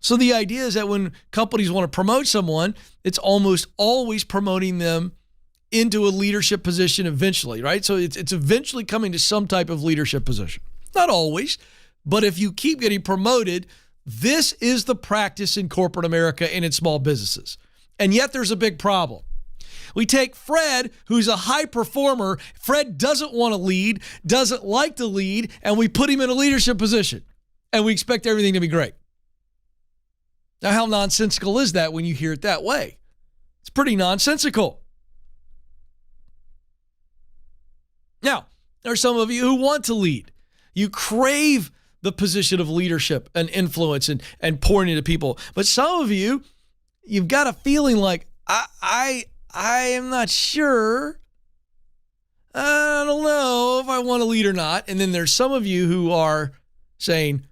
So the idea is that when companies want to promote someone, it's almost always promoting them into a leadership position eventually, right? So it's eventually coming to some type of leadership position. Not always, but if you keep getting promoted, this is the practice in corporate America and in small businesses. And yet there's a big problem. We take Fred, who's a high performer. Fred doesn't want to lead, doesn't like to lead, and we put him in a leadership position. And we expect everything to be great. Now, how nonsensical is that when you hear it that way? It's pretty nonsensical. Now, there are some of you who want to lead. You crave the position of leadership and influence and pouring into people. But some of you, you've got a feeling like, I am not sure. I don't know if I want to lead or not. And then there's some of you who are saying,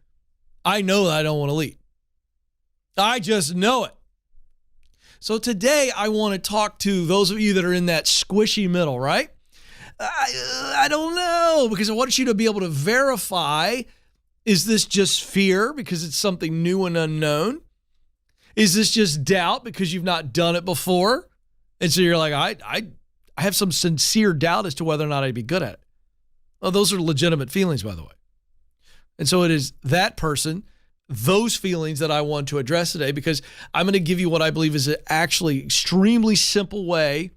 I know that I don't want to lead. I just know it. So today I want to talk to those of you that are in that squishy middle, right? I don't know, because I want you to be able to verify, is this just fear because it's something new and unknown? Is this just doubt because you've not done it before? And so you're like, I have some sincere doubt as to whether or not I'd be good at it. Well, those are legitimate feelings, by the way. And so it is that person, those feelings that I want to address today, because I'm going to give you what I believe is an actually extremely simple way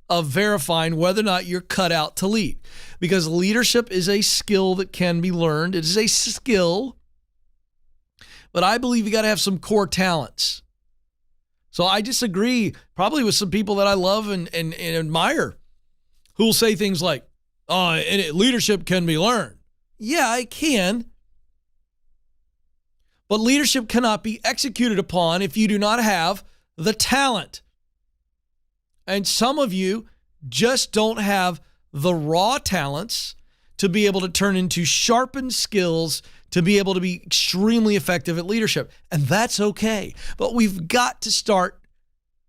of verifying whether or not you're cut out to lead. Because leadership is a skill that can be learned. It is a skill, but I believe you got to have some core talents. So I disagree probably with some people that I love and admire who will say things like, leadership can be learned. Yeah, it can. But leadership cannot be executed upon if you do not have the talent. And some of you just don't have the raw talents to be able to turn into sharpened skills to be able to be extremely effective at leadership. And that's okay. But we've got to start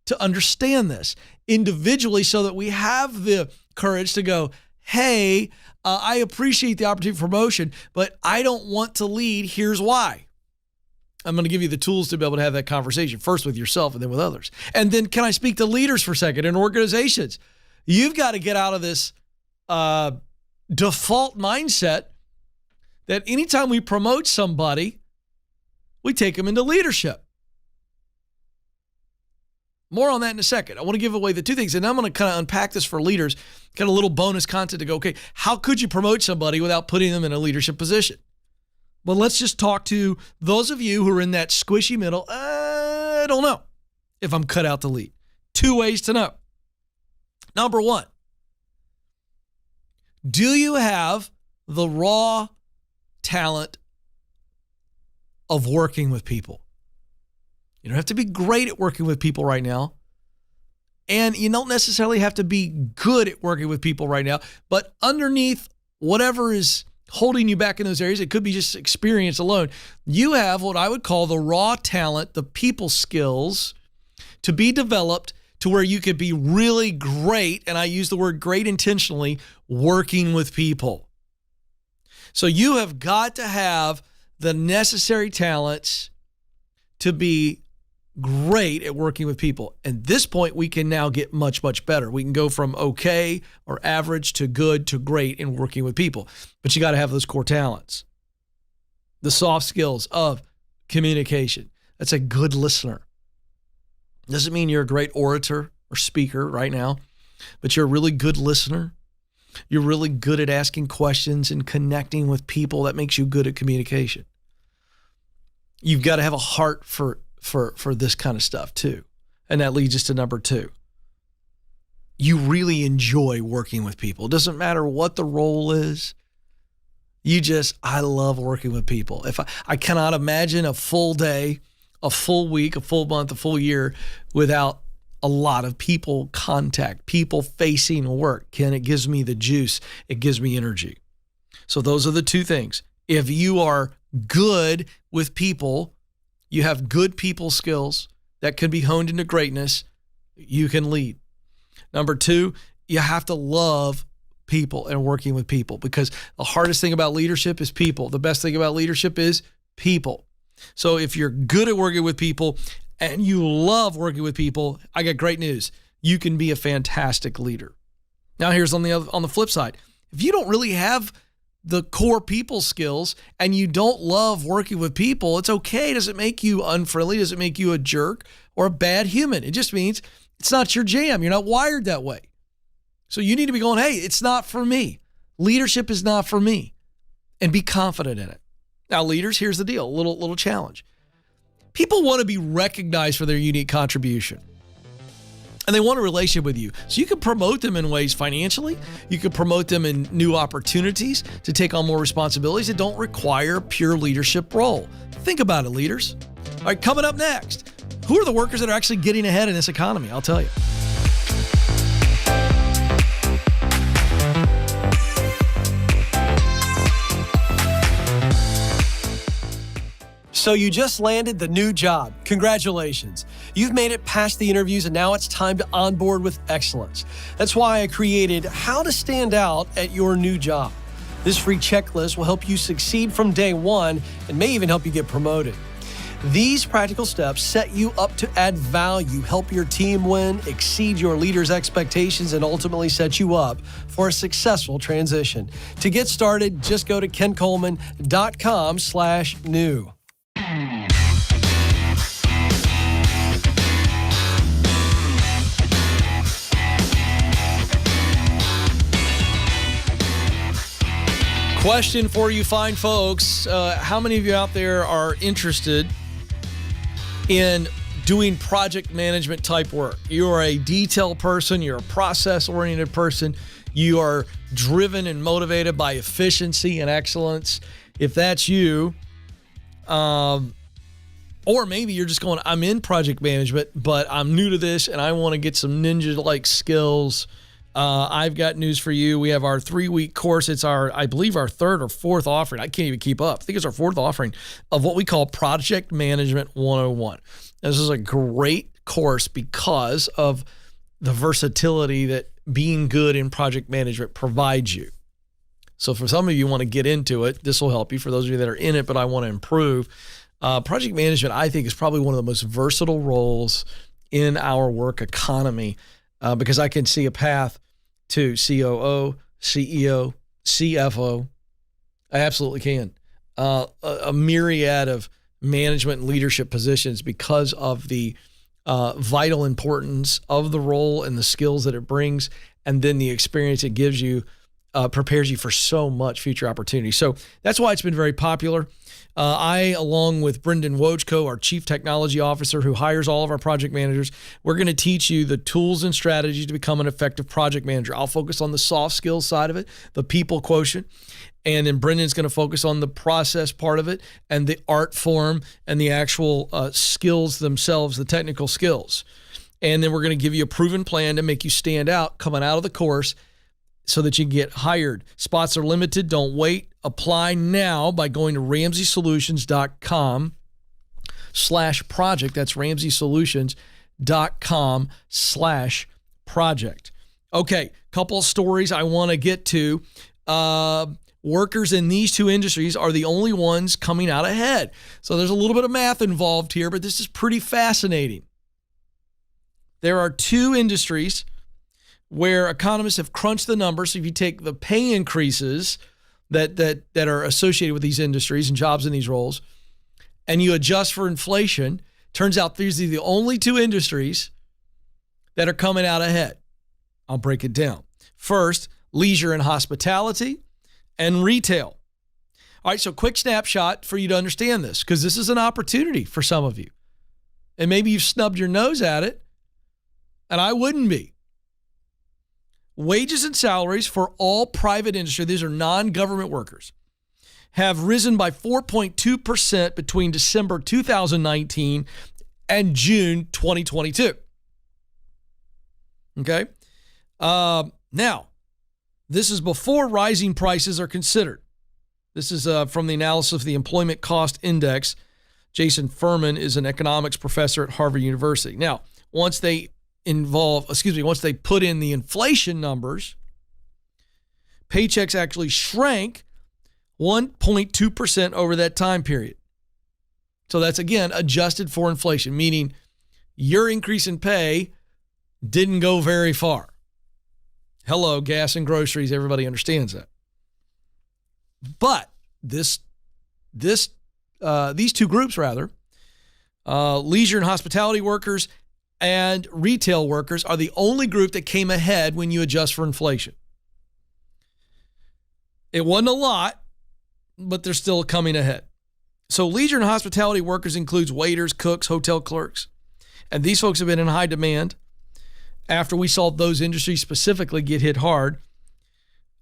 to understand this individually so that we have the courage to go, hey, I appreciate the opportunity for promotion, but I don't want to lead. Here's why. I'm going to give you the tools to be able to have that conversation, first with yourself and then with others. And then can I speak to leaders for a second in organizations? You've got to get out of this default mindset that anytime we promote somebody, we take them into leadership. More on that in a second. I want to give away the two things, and I'm going to kind of unpack this for leaders, kind of a little bonus content to go, okay, how could you promote somebody without putting them in a leadership position? But let's just talk to those of you who are in that squishy middle. I don't know if I'm cut out to lead. Two ways to know. Number one, do you have the raw talent of working with people? You don't have to be great at working with people right now. And you don't necessarily have to be good at working with people right now. But underneath whatever is holding you back in those areas, it could be just experience alone. You have what I would call the raw talent, the people skills to be developed to where you could be really great, and I use the word great intentionally, working with people. So you have got to have the necessary talents to be great at working with people. At this point, we can now get much, much better. We can go from okay or average to good to great in working with people. But you got to have those core talents. The soft skills of communication. That's a good listener. Doesn't mean you're a great orator or speaker right now, but you're a really good listener. You're really good at asking questions and connecting with people. That makes you good at communication. You've got to have a heart for this kind of stuff too. And that leads us to number two. You really enjoy working with people. It doesn't matter what the role is. I love working with people. If I cannot imagine a full day, a full week, a full month, a full year without a lot of people contact, people facing work. Ken, it gives me the juice. It gives me energy. So those are the two things. If you are good with people, you have good people skills that can be honed into greatness, you can lead. Number two, you have to love people and working with people, because the hardest thing about leadership is people. The best thing about leadership is people. So if you're good at working with people and you love working with people, I got great news. You can be a fantastic leader. Now here's on the flip side. If you don't really have the core people skills and you don't love working with people, it's okay. Does it make you unfriendly? Does it make you a jerk or a bad human? It just means it's not your jam. You're not wired that way. So you need to be going, hey, it's not for me. Leadership is not for me. And be confident in it. Now, leaders, here's the deal. A little challenge. People want to be recognized for their unique contribution. And they want a relationship with you. So you can promote them in ways financially. You can promote them in new opportunities to take on more responsibilities that don't require a pure leadership role. Think about it, leaders. All right, coming up next, who are the workers that are actually getting ahead in this economy? I'll tell you. So you just landed the new job. Congratulations. You've made it past the interviews and now it's time to onboard with excellence. That's why I created How to Stand Out at Your New Job. This free checklist will help you succeed from day one and may even help you get promoted. These practical steps set you up to add value, help your team win, exceed your leaders' expectations, and ultimately set you up for a successful transition. To get started, just go to kencoleman.com/new. Question for you fine folks. How many of you out there are interested in doing project management type work? You are a detail person. You're a process-oriented person. You are driven and motivated by efficiency and excellence. If that's you, or maybe you're just going, I'm in project management, but I'm new to this and I want to get some ninja-like skills. I've got news for you. We have our 3-week course. It's I believe our third or fourth offering. I can't even keep up. I think it's our fourth offering of what we call Project Management 101. This is a great course because of the versatility that being good in project management provides you. So for some of you who want to get into it, this will help you. For those of you that are in it, but I want to improve, project management, I think, is probably one of the most versatile roles in our work economy because I can see a path to COO, CEO, CFO. I absolutely can. A myriad of management and leadership positions because of the vital importance of the role and the skills that it brings, and then the experience it gives you prepares you for so much future opportunity. So that's why it's been very popular. I, along with Brendan Wojtko, our Chief Technology Officer who hires all of our project managers, we're going to teach you the tools and strategies to become an effective project manager. I'll focus on the soft skills side of it, the people quotient, and then Brendan's going to focus on the process part of it and the art form and the actual skills themselves, the technical skills. And then we're going to give you a proven plan to make you stand out coming out of the course so that you can get hired. Spots are limited. Don't wait. Apply now by going to ramseysolutions.com/project. That's ramseysolutions.com/project. Okay, couple of stories I want to get to. Workers in these two industries are the only ones coming out ahead. So there's a little bit of math involved here, but this is pretty fascinating. There are two industries where economists have crunched the numbers. So if you take the pay increases that are associated with these industries and jobs in these roles, and you adjust for inflation, turns out these are the only two industries that are coming out ahead. I'll break it down. First, leisure and hospitality and retail. All right, so quick snapshot for you to understand this, because this is an opportunity for some of you. And maybe you've snubbed your nose at it, and I wouldn't be. Wages and salaries for all private industry, these are non-government workers, have risen by 4.2% between December 2019 and June 2022. Okay? Now, this is before rising prices are considered. This is from the analysis of the Employment Cost Index. Jason Furman is an economics professor at Harvard University. Now, once they put in the inflation numbers, paychecks actually shrank 1.2% over that time period. So that's, again, adjusted for inflation, meaning your increase in pay didn't go very far. Hello, gas and groceries, everybody understands that. But these two groups, leisure and hospitality workers and retail workers, are the only group that came ahead when you adjust for inflation. It wasn't a lot, but they're still coming ahead. So leisure and hospitality workers includes waiters, cooks, hotel clerks. And these folks have been in high demand after we saw those industries specifically get hit hard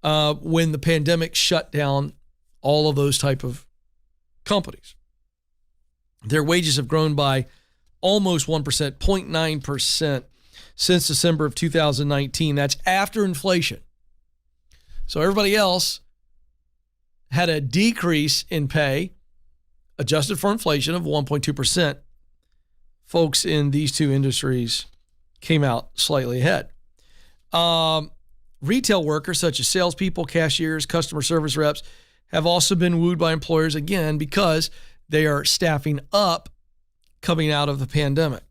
when the pandemic shut down all of those type of companies. Their wages have grown by almost 1%, 0.9% since December of 2019. That's after inflation. So everybody else had a decrease in pay, adjusted for inflation, of 1.2%. Folks in these two industries came out slightly ahead. Retail workers such as salespeople, cashiers, customer service reps have also been wooed by employers again because they are staffing up coming out of the pandemic.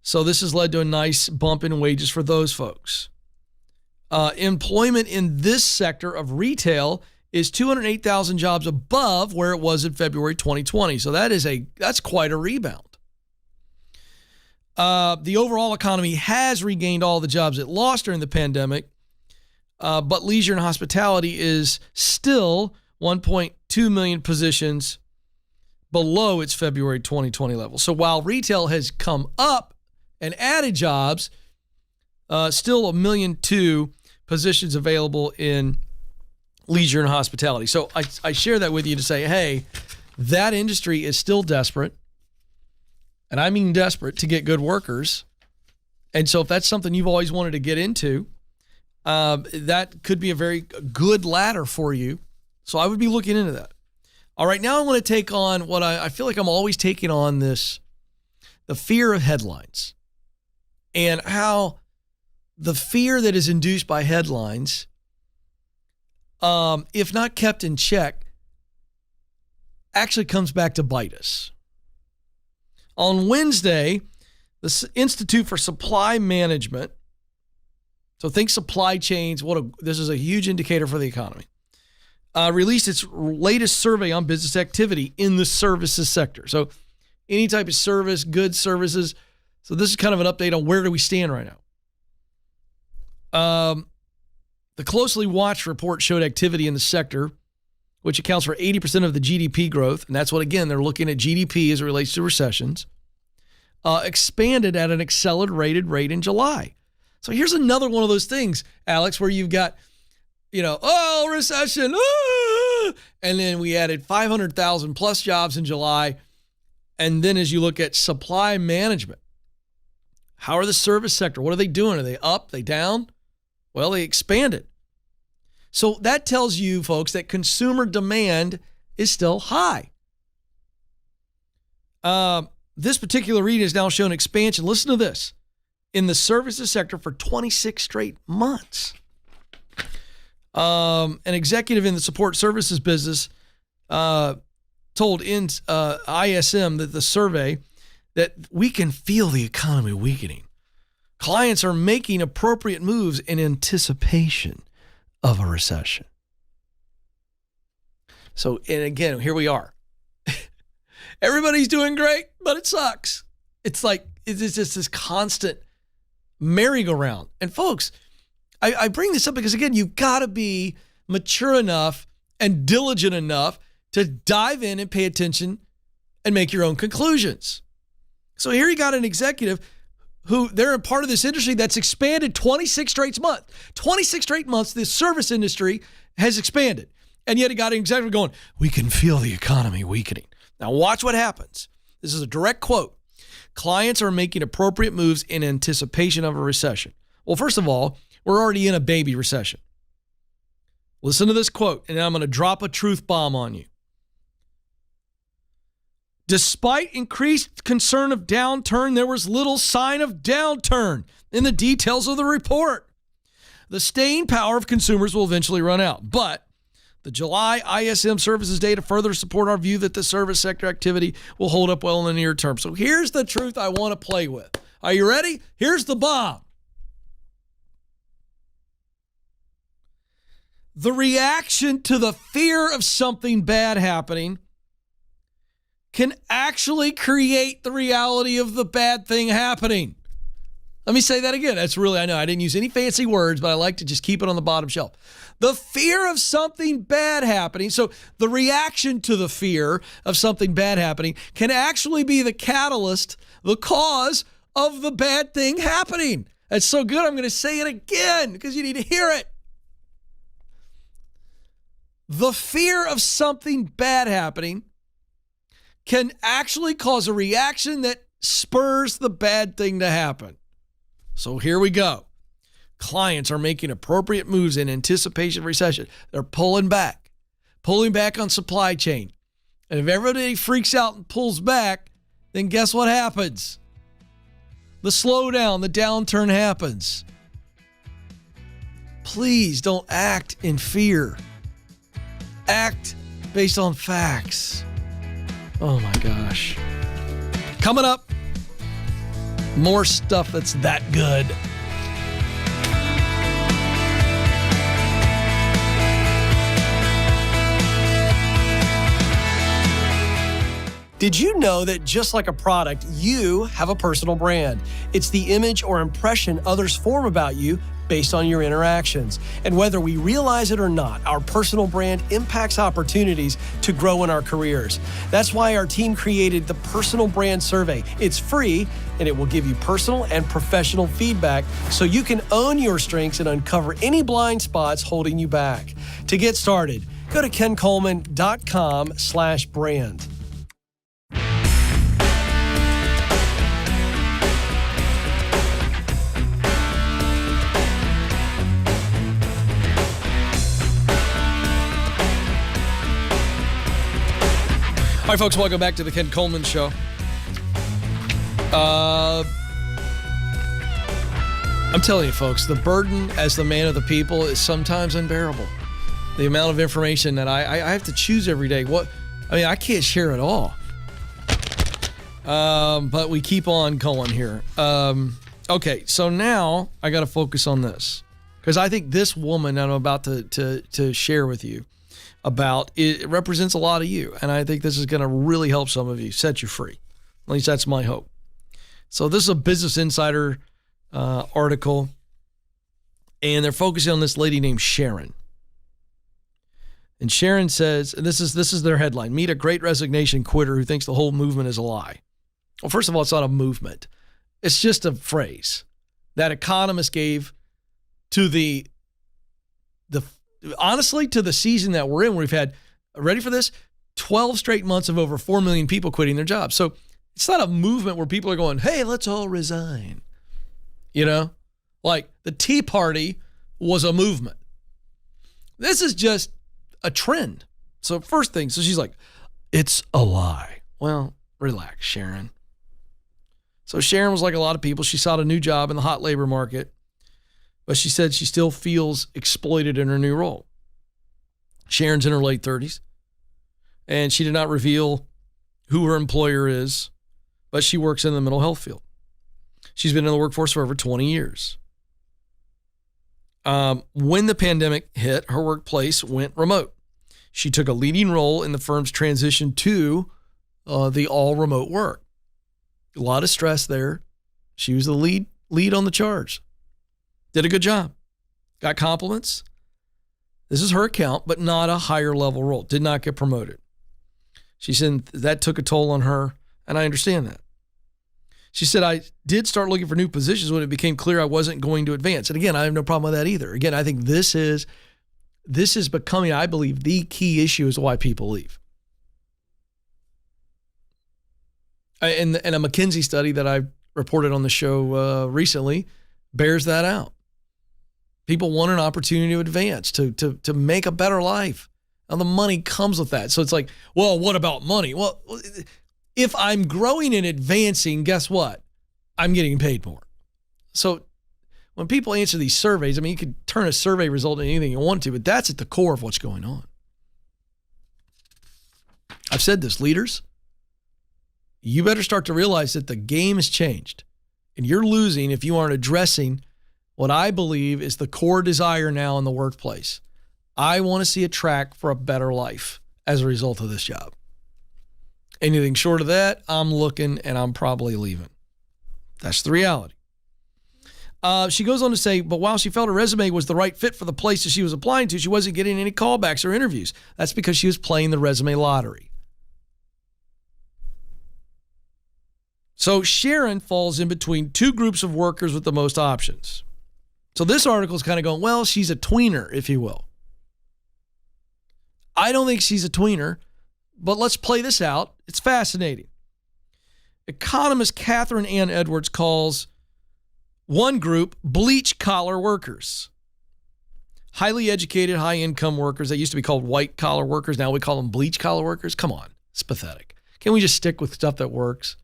So this has led to a nice bump in wages for those folks. Employment in this sector of retail is 208,000 jobs above where it was in February 2020. So that's quite a rebound. The overall economy has regained all the jobs it lost during the pandemic, but leisure and hospitality is still 1.2 million positions below its February 2020 level. So while retail has come up and added jobs, still 1.2 million positions available in leisure and hospitality. So I share that with you to say, hey, that industry is still desperate. And I mean desperate to get good workers. And so if that's something you've always wanted to get into, that could be a very good ladder for you. So I would be looking into that. All right, now I want to take on what I feel like I'm always taking on this, the fear of headlines and how the fear that is induced by headlines, if not kept in check, actually comes back to bite us. On Wednesday, the Institute for Supply Management, so think supply chains, this is a huge indicator for the economy, released its latest survey on business activity in the services sector. So any type of service, goods, services. So this is kind of an update on where do we stand right now. The closely watched report showed activity in the sector, which accounts for 80% of the GDP growth, and that's what, again, they're looking at GDP as it relates to recessions, expanded at an accelerated rate in July. So here's another one of those things, Alex, where you've got, recession, and then we added 500,000 plus jobs in July. And then as you look at supply management, how are the service sector? What are they doing? Are they up? Are they down? Well, they expanded. So that tells you, folks, that consumer demand is still high. This particular read has now shown expansion. Listen to this. In the services sector for 26 straight months. An executive in the support services business told ISM that the survey that we can feel the economy weakening. Clients are making appropriate moves in anticipation of a recession. So, and again, here we are. Everybody's doing great, but it sucks. It's like, it's just this constant merry-go-round. And folks, I bring this up because, again, you've got to be mature enough and diligent enough to dive in and pay attention and make your own conclusions. So here you got an executive who they're a part of this industry that's expanded 26 straight months. 26 straight months, the service industry has expanded. And yet he got an executive going, we can feel the economy weakening. Now watch what happens. This is a direct quote. Clients are making appropriate moves in anticipation of a recession. Well, first of all, we're already in a baby recession. Listen to this quote, and I'm going to drop a truth bomb on you. Despite increased concern of downturn, there was little sign of downturn in the details of the report. The staying power of consumers will eventually run out, but The July ISM services data further support our view that the service sector activity will hold up well in the near term. So here's the truth I want to play with. Are you ready? Here's the bomb. The reaction to the fear of something bad happening can actually create the reality of the bad thing happening. Let me say that again. That's really, I know I didn't use any fancy words, but I like to just keep it on the bottom shelf. The fear of something bad happening, so the reaction to the fear of something bad happening can actually be the catalyst, the cause of the bad thing happening. That's so good, I'm going to say it again because you need to hear it. The fear of something bad happening can actually cause a reaction that spurs the bad thing to happen. So here we go. Clients are making appropriate moves in anticipation of recession. They're pulling back on supply chain. And if everybody freaks out and pulls back, then guess what happens? The slowdown, the downturn happens. Please don't act in fear. Act based on facts. Oh my gosh. Coming up, more stuff that's that good. Did you know that just like a product, you have a personal brand? It's the image or impression others form about you based on your interactions. And whether we realize it or not, our personal brand impacts opportunities to grow in our careers. That's why our team created the Personal Brand Survey. It's free, and it will give you personal and professional feedback so you can own your strengths and uncover any blind spots holding you back. To get started, go to kencoleman.com/brand. All right, folks, welcome back to the Ken Coleman Show. I'm telling you, folks, the burden as the man of the people is sometimes unbearable. The amount of information that I have to choose every day. I can't share it all. But we keep on going here. Okay, so now I got to focus on this because I think this woman that I'm about to share with you about it represents a lot of you, and I think this is going to really help some of you, set you free. At least that's my hope. So this is a Business Insider article, and they're focusing on this lady named Sharon. And Sharon says, and this is their headline: "Meet a great resignation quitter who thinks the whole movement is a lie." Well, first of all, it's not a movement; it's just a phrase that economists gave to the honestly, to the season that we're in, where we've had, ready for this, 12 straight months of over 4 million people quitting their jobs. So it's not a movement where people are going, hey, let's all resign. You know, like the Tea Party was a movement. This is just a trend. So first thing, so she's like, it's a lie. Well, relax, Sharon. So Sharon was like a lot of people. She sought a new job in the hot labor market, but she said she still feels exploited in her new role. Sharon's in her late 30s, and she did not reveal who her employer is, but she works in the mental health field. She's been in the workforce for over 20 years. When the pandemic hit, her workplace went remote. She took a leading role in the firm's transition to the all-remote work. A lot of stress there. She was the lead on the charge. Did a good job. Got compliments. This is her account, but not a higher level role. Did not get promoted. She said that took a toll on her, and I understand that. She said, I did start looking for new positions when it became clear I wasn't going to advance. And again, I have no problem with that either. Again, I think this is becoming, I believe, the key issue as to why people leave. And a McKinsey study that I reported on the show recently bears that out. People want an opportunity to advance, to make a better life. And the money comes with that. So it's like, well, what about money? Well, if I'm growing and advancing, guess what? I'm getting paid more. So when people answer these surveys, I mean, you could turn a survey result into anything you want to, but that's at the core of what's going on. I've said this, leaders, you better start to realize that the game has changed. And you're losing if you aren't addressing what I believe is the core desire now in the workplace. I want to see a track for a better life as a result of this job. Anything short of that, I'm looking and I'm probably leaving. That's the reality. She goes on to say, but while she felt her resume was the right fit for the places she was applying to, she wasn't getting any callbacks or interviews. That's because she was playing the resume lottery. So Sharon falls in between two groups of workers with the most options. So this article is kind of going, well, she's a tweener, if you will. I don't think she's a tweener, but let's play this out. It's fascinating. Economist Catherine Ann Edwards calls one group bleach-collar workers. Highly educated, high-income workers. They used to be called white-collar workers. Now we call them bleach-collar workers. Come on. It's pathetic. Can we just stick with stuff that works?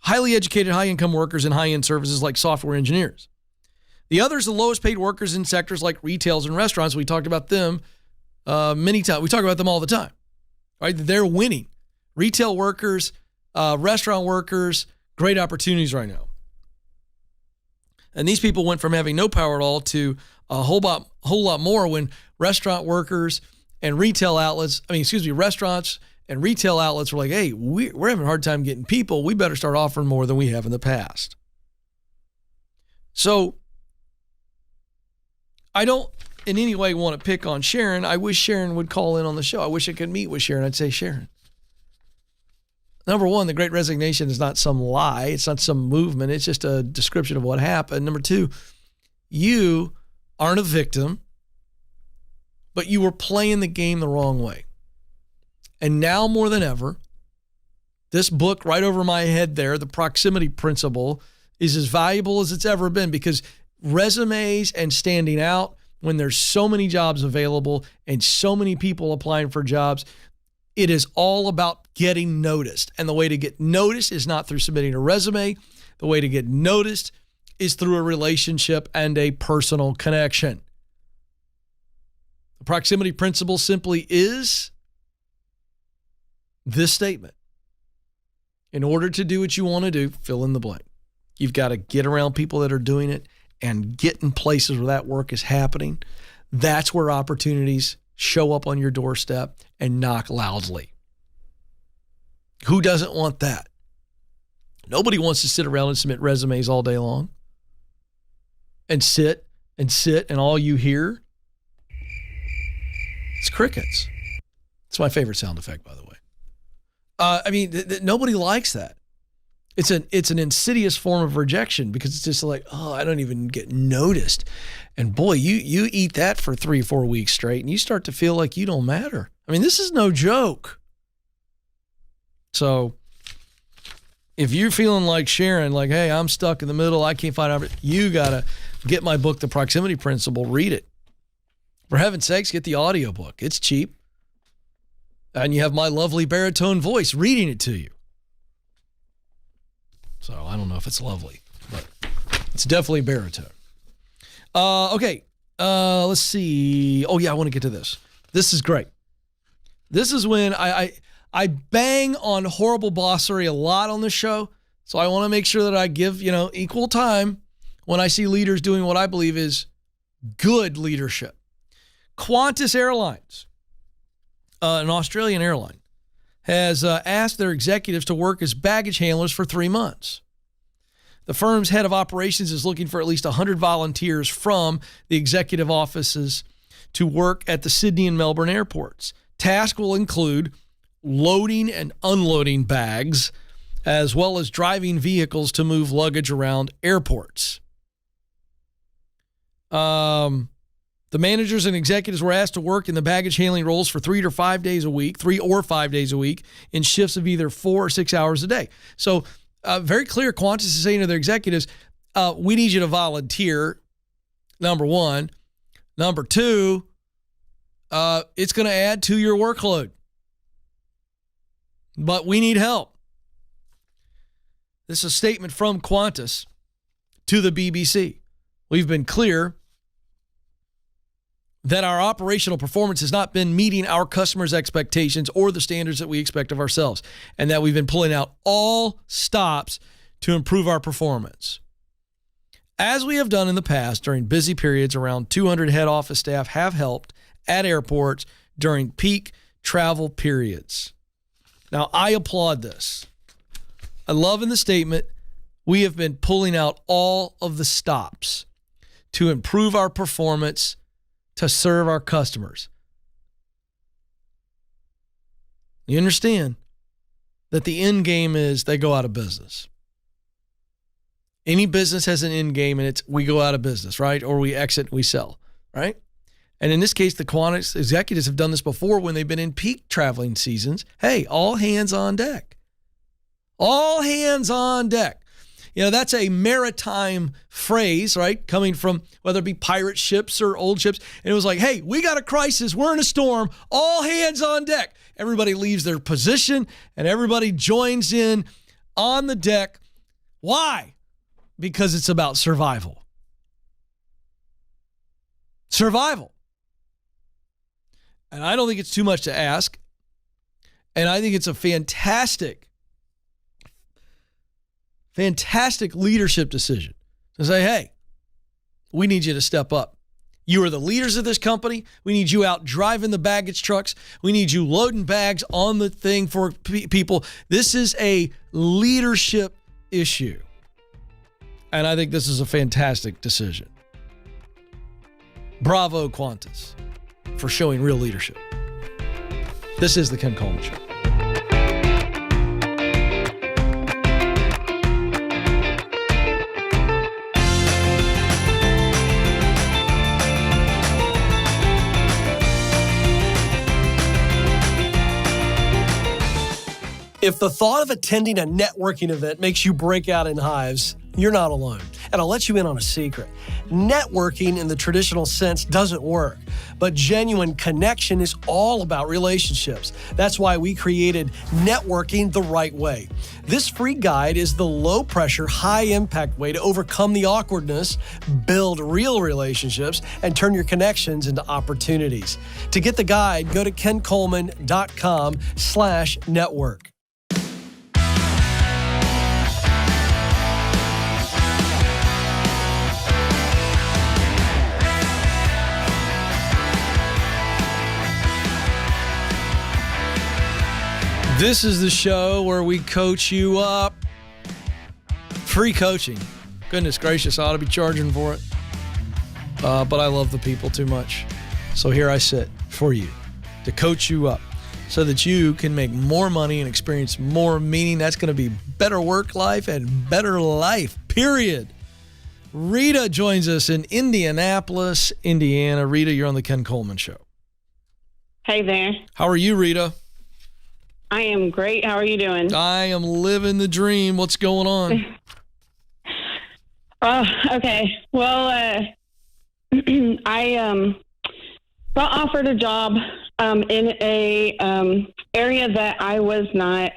Highly educated, high-income workers in high-end services like software engineers. The others, the lowest-paid workers in sectors like retails and restaurants. We talked about them many times. We talk about them all the time. Right? They're winning. Retail workers, restaurant workers, great opportunities right now. And these people went from having no power at all to a whole lot more when restaurant workers and restaurants and retail outlets were like, hey, we're having a hard time getting people. We better start offering more than we have in the past. So I don't in any way want to pick on Sharon. I wish Sharon would call in on the show. I wish I could meet with Sharon. I'd say, Sharon, number one, the Great Resignation is not some lie. It's not some movement. It's just a description of what happened. Number two, you aren't a victim, but you were playing the game the wrong way. And now more than ever, this book right over my head there, The Proximity Principle, is as valuable as it's ever been, because resumes and standing out when there's so many jobs available and so many people applying for jobs, it is all about getting noticed. And the way to get noticed is not through submitting a resume. The way to get noticed is through a relationship and a personal connection. The proximity principle simply is this statement. In order to do what you want to do, fill in the blank. You've got to get around people that are doing it and get in places where that work is happening. That's where opportunities show up on your doorstep and knock loudly. Who doesn't want that? Nobody wants to sit around and submit resumes all day long and sit, and all you hear is crickets. It's my favorite sound effect, by the way. Nobody likes that. It's an insidious form of rejection, because it's just like, oh, I don't even get noticed. And boy, you eat that for 3-4 weeks straight and you start to feel like you don't matter. I mean, this is no joke. So if you're feeling like Sharon, like, hey, I'm stuck in the middle, I can't find out, you got to get my book, The Proximity Principle, read it. For heaven's sakes, get the audiobook. It's cheap. And you have my lovely baritone voice reading it to you. So I don't know if it's lovely, but it's definitely baritone. Okay. Let's see. Oh yeah, I want to get to this. This is great. This is when I bang on horrible bossery a lot on this show. So I want to make sure that I give, equal time when I see leaders doing what I believe is good leadership. Qantas Airlines, an Australian airline, has asked their executives to work as baggage handlers for 3 months. The firm's head of operations is looking for at least 100 volunteers from the executive offices to work at the Sydney and Melbourne airports. Tasks will include loading and unloading bags, as well as driving vehicles to move luggage around airports. The managers and executives were asked to work in the baggage handling roles for 3 or 5 days a week in shifts of either 4 or 6 hours a day. So very clear, Qantas is saying to their executives, we need you to volunteer, number one. Number two, it's going to add to your workload. But we need help. This is a statement from Qantas to the BBC. We've been clear that our operational performance has not been meeting our customers' expectations or the standards that we expect of ourselves, and that we've been pulling out all stops to improve our performance. As we have done in the past during busy periods, around 200 head office staff have helped at airports during peak travel periods. Now, I applaud this. I love in the statement, we have been pulling out all of the stops to improve our performance to serve our customers. You understand that the end game is they go out of business. Any business has an end game, and it's we go out of business, right? Or we exit, we sell, right? And in this case, the Qantas executives have done this before when they've been in peak traveling seasons. Hey, all hands on deck. All hands on deck. You know, that's a maritime phrase, right? Coming from whether it be pirate ships or old ships. And it was like, hey, we got a crisis. We're in a storm. All hands on deck. Everybody leaves their position and everybody joins in on the deck. Why? Because it's about survival. Survival. And I don't think it's too much to ask. And I think it's a fantastic leadership decision to say, hey, we need you to step up. You are the leaders of this company. We need you out driving the baggage trucks. We need you loading bags on the thing for people. This is a leadership issue. And I think this is a fantastic decision. Bravo, Qantas, for showing real leadership. This is the Ken Coleman Show. If the thought of attending a networking event makes you break out in hives, you're not alone. And I'll let you in on a secret. Networking in the traditional sense doesn't work, but genuine connection is all about relationships. That's why we created Networking the Right Way. This free guide is the low-pressure, high-impact way to overcome the awkwardness, build real relationships, and turn your connections into opportunities. To get the guide, go to kencoleman.com/network. This is the show where we coach you up. Free coaching. Goodness gracious, I ought to be charging for it. But I love the people too much. So here I sit for you to coach you up so that you can make more money and experience more meaning. That's going to be better work life and better life, period. Rita joins us in Indianapolis, Indiana. Rita, you're on the Ken Coleman Show. Hey there. How are you, Rita? I am great. How are you doing? I am living the dream. What's going on? Okay. Well, I got offered a job in a area that I was not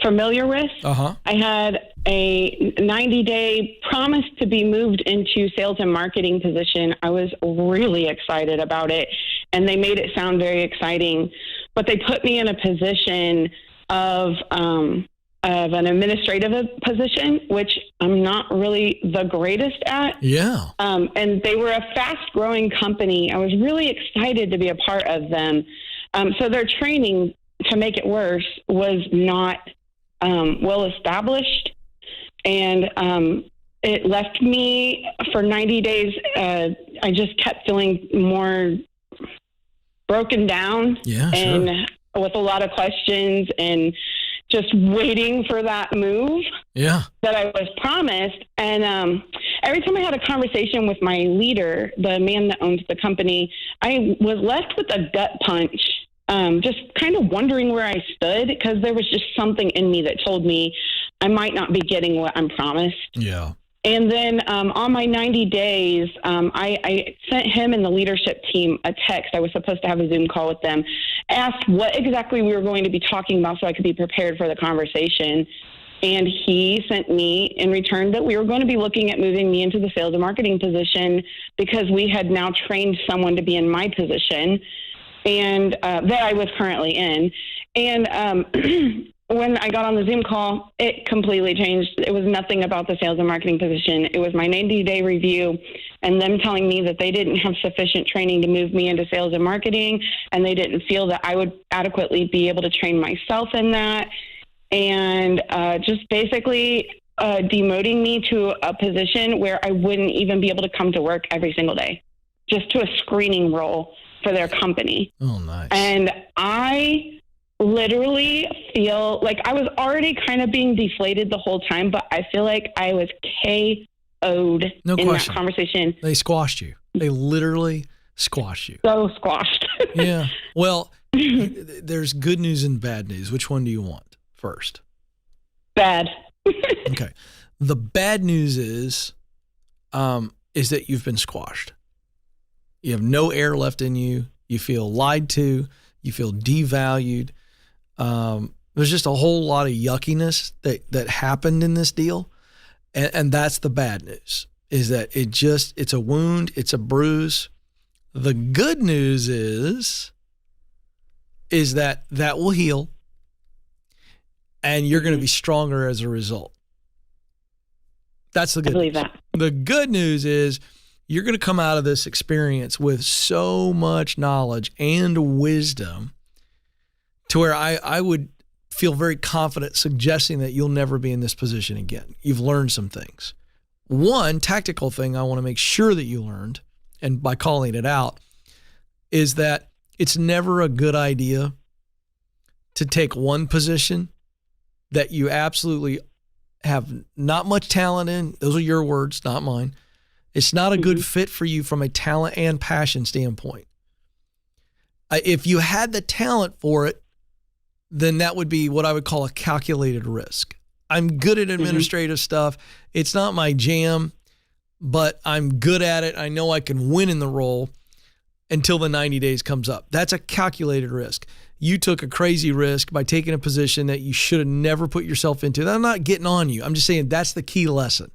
familiar with. Uh-huh. I had a 90-day promise to be moved into sales and marketing position. I was really excited about it, and they made it sound very exciting. But they put me in a position of an administrative position, which I'm not really the greatest at. Yeah. And they were a fast-growing company. I was really excited to be a part of them. So their training, to make it worse, was not well established. And it left me for 90 days. I just kept feeling more broken down, and with a lot of questions and just waiting for that move that I was promised. And every time I had a conversation with my leader, the man that owns the company, I was left with a gut punch, just kind of wondering where I stood, because there was just something in me that told me I might not be getting what I'm promised. Yeah. And then on my 90 days, I sent him and the leadership team a text. I was supposed to have a Zoom call with them, asked what exactly we were going to be talking about so I could be prepared for the conversation. And he sent me in return that we were going to be looking at moving me into the sales and marketing position because we had now trained someone to be in my position and that I was currently in. And when I got on the Zoom call, it completely changed. It was nothing about the sales and marketing position. It was my 90-day review and them telling me that they didn't have sufficient training to move me into sales and marketing, and they didn't feel that I would adequately be able to train myself in that. And just basically demoting me to a position where I wouldn't even be able to come to work every single day, just to a screening role for their company. Oh, nice. And I literally feel like I was already kind of being deflated the whole time, but I feel like I was KO'd that conversation. They squashed you. They literally squashed you. So squashed. Yeah. Well, there's good news and bad news. Which one do you want first? Bad. Okay. The bad news is that you've been squashed. You have no air left in you. You feel lied to. You feel devalued. There's just a whole lot of yuckiness that happened in this deal. And that's the bad news, is that it's a wound. It's a bruise. The good news is that will heal and you're going to be stronger as a result. That's the good news. That. The good news is you're going to come out of this experience with so much knowledge and wisdom to where I would feel very confident suggesting that you'll never be in this position again. You've learned some things. One tactical thing I want to make sure that you learned, and by calling it out, is that it's never a good idea to take one position that you absolutely have not much talent in. Those are your words, not mine. It's not a good fit for you from a talent and passion standpoint. If you had the talent for it, then that would be what I would call a calculated risk. I'm good at administrative stuff. It's not my jam, but I'm good at it. I know I can win in the role until the 90 days comes up. That's a calculated risk. You took a crazy risk by taking a position that you should have never put yourself into. I'm not getting on you. I'm just saying that's the key lesson.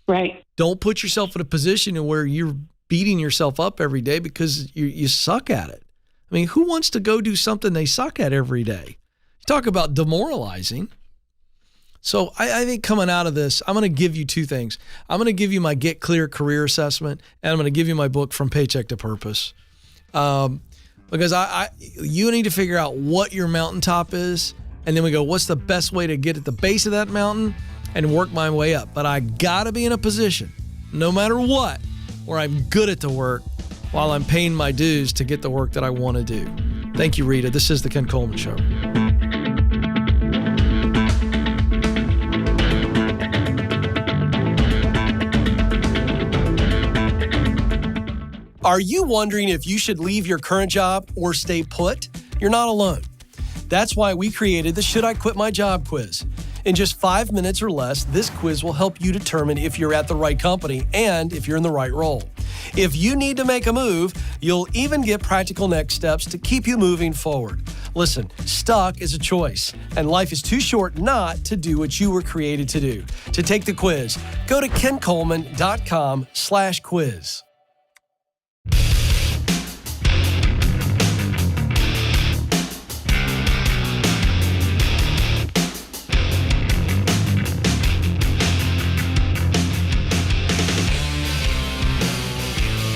Right. Don't put yourself in a position where you're beating yourself up every day because you suck at it. I mean, who wants to go do something they suck at every day? You talk about demoralizing. So I think coming out of this, I'm going to give you two things. I'm going to give you my Get Clear career assessment, and I'm going to give you my book, From Paycheck to Purpose. Because you need to figure out what your mountaintop is, and then we go, what's the best way to get at the base of that mountain and work my way up? But I got to be in a position, no matter what, where I'm good at the work while I'm paying my dues to get the work that I want to do. Thank you, Rita. This is the Ken Coleman Show. Are you wondering if you should leave your current job or stay put? You're not alone. That's why we created the Should I Quit My Job quiz. In just 5 minutes or less, this quiz will help you determine if you're at the right company and if you're in the right role. If you need to make a move, you'll even get practical next steps to keep you moving forward. Listen, stuck is a choice, and life is too short not to do what you were created to do. To take the quiz, go to kencoleman.com/quiz.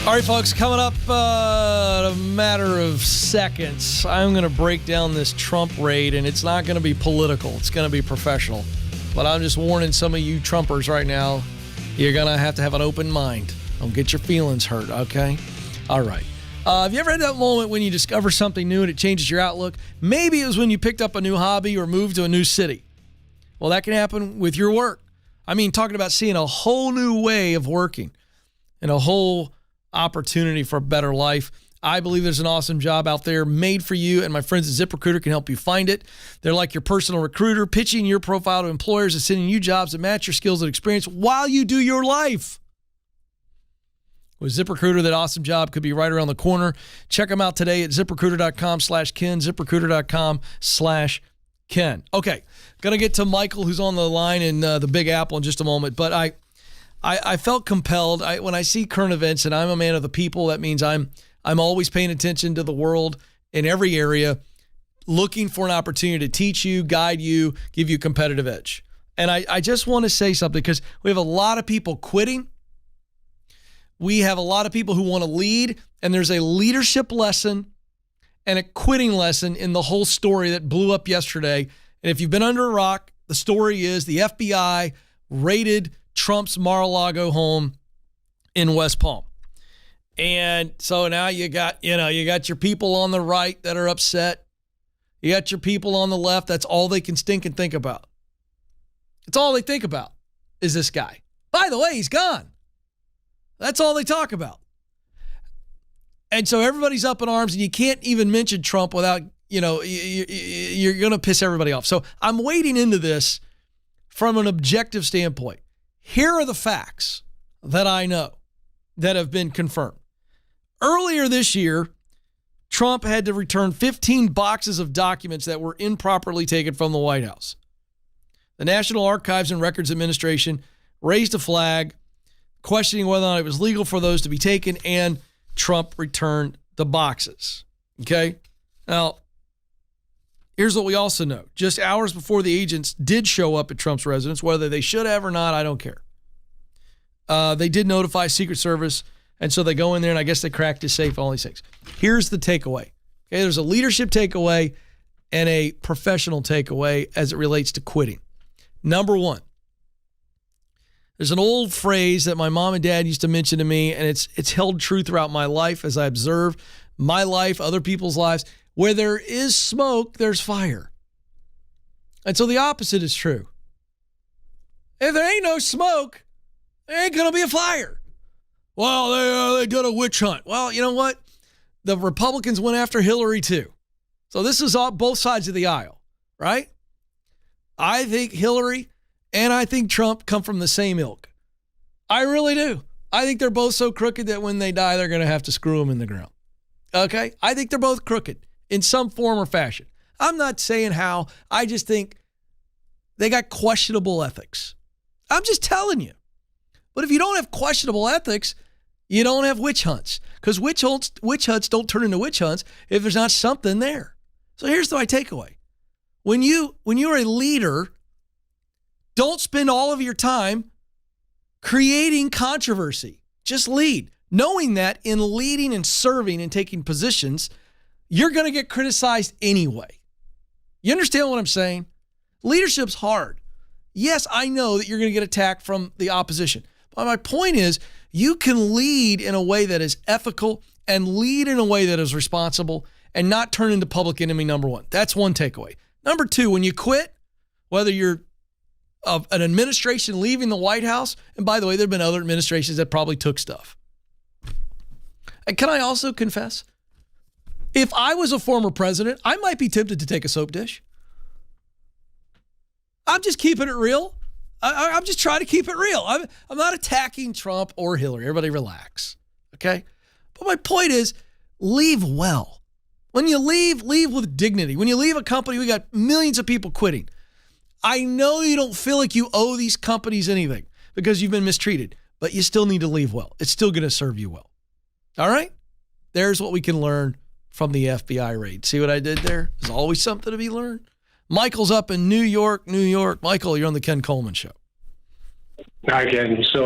All right, folks, coming up in a matter of seconds, I'm going to break down this Trump raid, and it's not going to be political. It's going to be professional. But I'm just warning some of you Trumpers right now, you're going to have an open mind. Don't get your feelings hurt, okay? All right. Have you ever had that moment when you discover something new and it changes your outlook? Maybe it was when you picked up a new hobby or moved to a new city. Well, that can happen with your work. I mean, talking about seeing a whole new way of working and a whole opportunity for a better life. I believe there's an awesome job out there made for you, and my friends at ZipRecruiter can help you find it. They're like your personal recruiter, pitching your profile to employers and sending you jobs that match your skills and experience while you do your life. With ZipRecruiter, that awesome job could be right around the corner. Check them out today at ZipRecruiter.com/Ken, ZipRecruiter.com/Ken. Ken. Okay, going to get to Michael, who's on the line in the Big Apple in just a moment. But I felt compelled. When I see current events, and I'm a man of the people, that means I'm always paying attention to the world in every area, looking for an opportunity to teach you, guide you, give you a competitive edge. And I just want to say something, because we have a lot of people quitting. We have a lot of people who want to lead, and there's a leadership lesson and a quitting lesson in the whole story that blew up yesterday. And if you've been under a rock, the story is the FBI raided Trump's Mar-a-Lago home in West Palm. And so now you got your people on the right that are upset. You got your people on the left. That's all they can stink and think about. It's all they think about is this guy. By the way, he's gone. That's all they talk about. And so everybody's up in arms, and you can't even mention Trump without, you're going to piss everybody off. So I'm wading into this from an objective standpoint. Here are the facts that I know that have been confirmed. Earlier this year, Trump had to return 15 boxes of documents that were improperly taken from the White House. The National Archives and Records Administration raised a flag questioning whether or not it was legal for those to be taken, and Trump returned the boxes. Okay? Now, here's what we also know. Just hours before the agents did show up at Trump's residence, whether they should have or not, I don't care. They did notify Secret Service, and so they go in there, and I guess they cracked his safe, all these things. Here's the takeaway. Okay, there's a leadership takeaway and a professional takeaway as it relates to quitting. Number one, there's an old phrase that my mom and dad used to mention to me, and it's held true throughout my life as I observe my life, other people's lives. Where there is smoke, there's fire. And so the opposite is true. If there ain't no smoke, there ain't going to be a fire. Well, they did a witch hunt. Well, you know what? The Republicans went after Hillary too. So this is both sides of the aisle, right? I think Hillary and I think Trump come from the same ilk. I really do. I think they're both so crooked that when they die, they're going to have to screw them in the ground. Okay? I think they're both crooked in some form or fashion. I'm not saying how. I just think they got questionable ethics. I'm just telling you. But if you don't have questionable ethics, you don't have witch hunts. Because witch hunts don't turn into witch hunts if there's not something there. So here's my takeaway. When you're a leader, don't spend all of your time creating controversy. Just lead. Knowing that in leading and serving and taking positions, you're going to get criticized anyway. You understand what I'm saying? Leadership's hard. Yes, I know that you're going to get attacked from the opposition. But my point is, you can lead in a way that is ethical and lead in a way that is responsible and not turn into public enemy number one. That's one takeaway. Number two, when you quit, whether you're of an administration leaving the White House, and by the way, there have been other administrations that probably took stuff. And can I also confess, if I was a former president, I might be tempted to take a soap dish. I'm just keeping it real. I'm just trying to keep it real. I'm not attacking Trump or Hillary. Everybody relax, okay? But my point is, leave well. When you leave with dignity. When you leave a company, we got millions of people quitting. I know you don't feel like you owe these companies anything because you've been mistreated, but you still need to leave well. It's still going to serve you well. All right? There's what we can learn from the FBI raid. See what I did there? There's always something to be learned. Michael's up in New York. Michael, you're on the Ken Coleman Show. Hi, Ken. So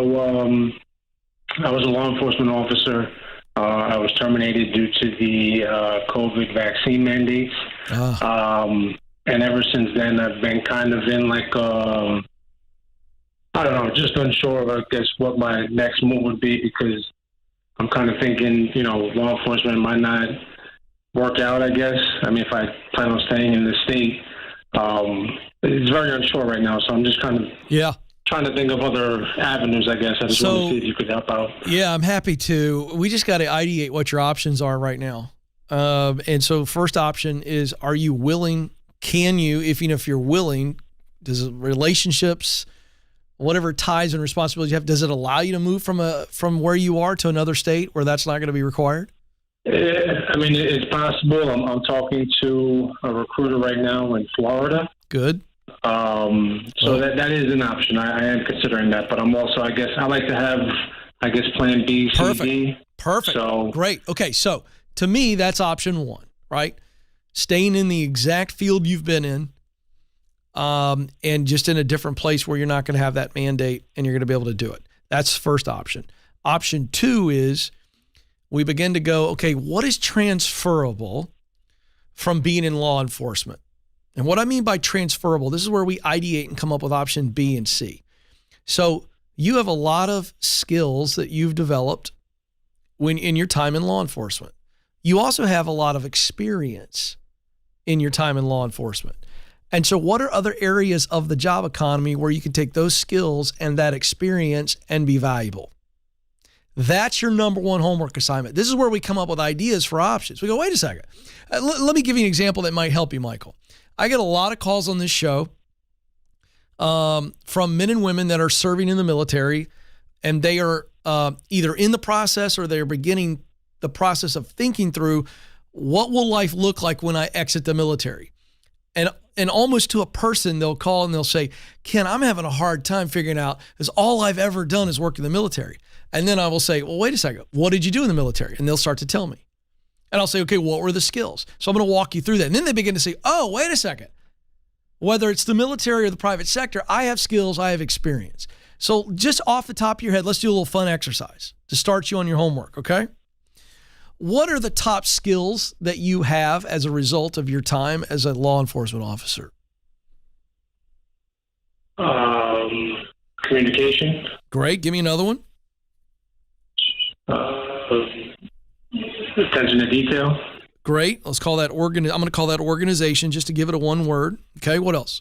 I was a law enforcement officer. I was terminated due to the COVID vaccine mandates. And ever since then, I've been kind of in like, I don't know, just unsure of, I guess, what my next move would be, because I'm kind of thinking, law enforcement might not work out, I guess. I mean, if I plan on staying in the state, it's very unsure right now. So I'm just kind of trying to think of other avenues, I guess. I just want to see if you could help out. Yeah, I'm happy to. We just got to ideate what your options are right now. And so first option is, are you willing? Can you, if you're willing, does relationships, whatever ties and responsibilities you have, does it allow you to move from where you are to another state where that's not going to be required? I mean, it's possible. I'm talking to a recruiter right now in Florida. Good. So that is an option. I am considering that, but I'm also, I guess, I like to have, plan B, C, D. Perfect. So, great. Okay. So to me, that's option one, right? Staying in the exact field you've been in, and just in a different place where you're not going to have that mandate and you're going to be able to do it. That's first option. Option two is we begin to go, okay, what is transferable from being in law enforcement? And what I mean by transferable, this is where we ideate and come up with option B and C. So you have a lot of skills that you've developed when in your time in law enforcement. You also have a lot of experience in your time in law enforcement. And so what are other areas of the job economy where you can take those skills and that experience and be valuable? That's your number one homework assignment. This is where we come up with ideas for options. We go, wait a second. Let me give you an example that might help you, Michael. I get a lot of calls on this show from men and women that are serving in the military, and they are either in the process or they're beginning the process of thinking through what will life look like when I exit the military. And almost to a person, they'll call and they'll say, Ken, I'm having a hard time figuring out, because all I've ever done is work in the military. And then I will say, well, wait a second, what did you do in the military? And they'll start to tell me. And I'll say, okay, what were the skills? So I'm going to walk you through that. And then they begin to say, oh, wait a second. Whether it's the military or the private sector, I have skills, I have experience. So just off the top of your head, let's do a little fun exercise to start you on your homework, okay? What are the top skills that you have as a result of your time as a law enforcement officer? Communication. Great. Give me another one. Attention to detail. Great. Let's call that I'm going to call that organization just to give it a one word. Okay. What else?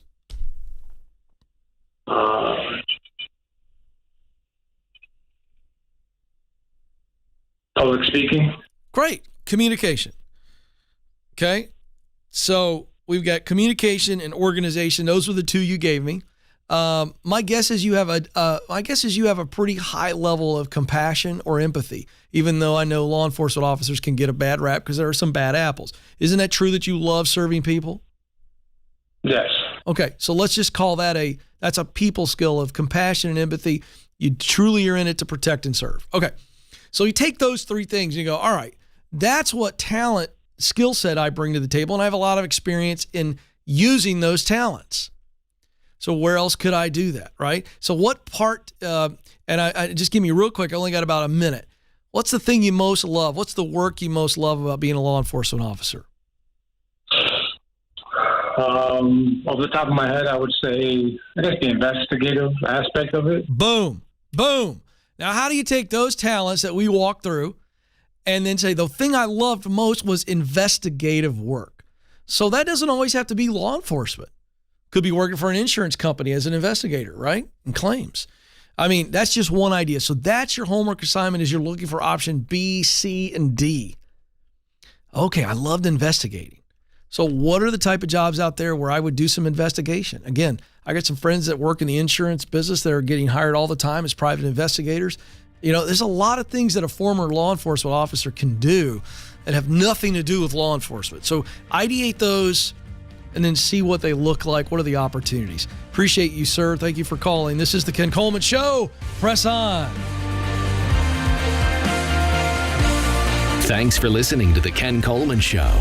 Public speaking. Great. Communication. Okay. So we've got communication and organization. Those were the two you gave me. My guess is you have a pretty high level of compassion or empathy, even though I know law enforcement officers can get a bad rap because there are some bad apples. Isn't that true that you love serving people? Yes. Okay. So let's just call that that's a people skill of compassion and empathy. You truly are in it to protect and serve. Okay. So you take those three things and you go, all right, that's what talent skill set I bring to the table. And I have a lot of experience in using those talents. So where else could I do that, right? So what part, and I just give me real quick, I only got about a minute. What's the thing you most love? What's the work you most love about being a law enforcement officer? Off the top of my head, I would say, I guess the investigative aspect of it. Boom, boom. Now, how do you take those talents that we walk through and then say, the thing I loved most was investigative work? So that doesn't always have to be law enforcement. Could be working for an insurance company as an investigator, right? And claims. I mean, that's just one idea. So that's your homework assignment is you're looking for option B, C, and D. Okay, I loved investigating. So what are the type of jobs out there where I would do some investigation? Again, I got some friends that work in the insurance business that are getting hired all the time as private investigators. You know, there's a lot of things that a former law enforcement officer can do that have nothing to do with law enforcement. So ideate those and then see what they look like. What are the opportunities? Appreciate you, sir. Thank you for calling. This is the Ken Coleman Show. Press on. Thanks for listening to the Ken Coleman Show.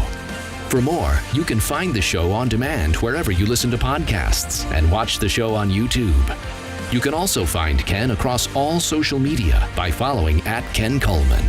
For more, you can find the show on demand wherever you listen to podcasts and watch the show on YouTube. You can also find Ken across all social media by following @Ken Coleman.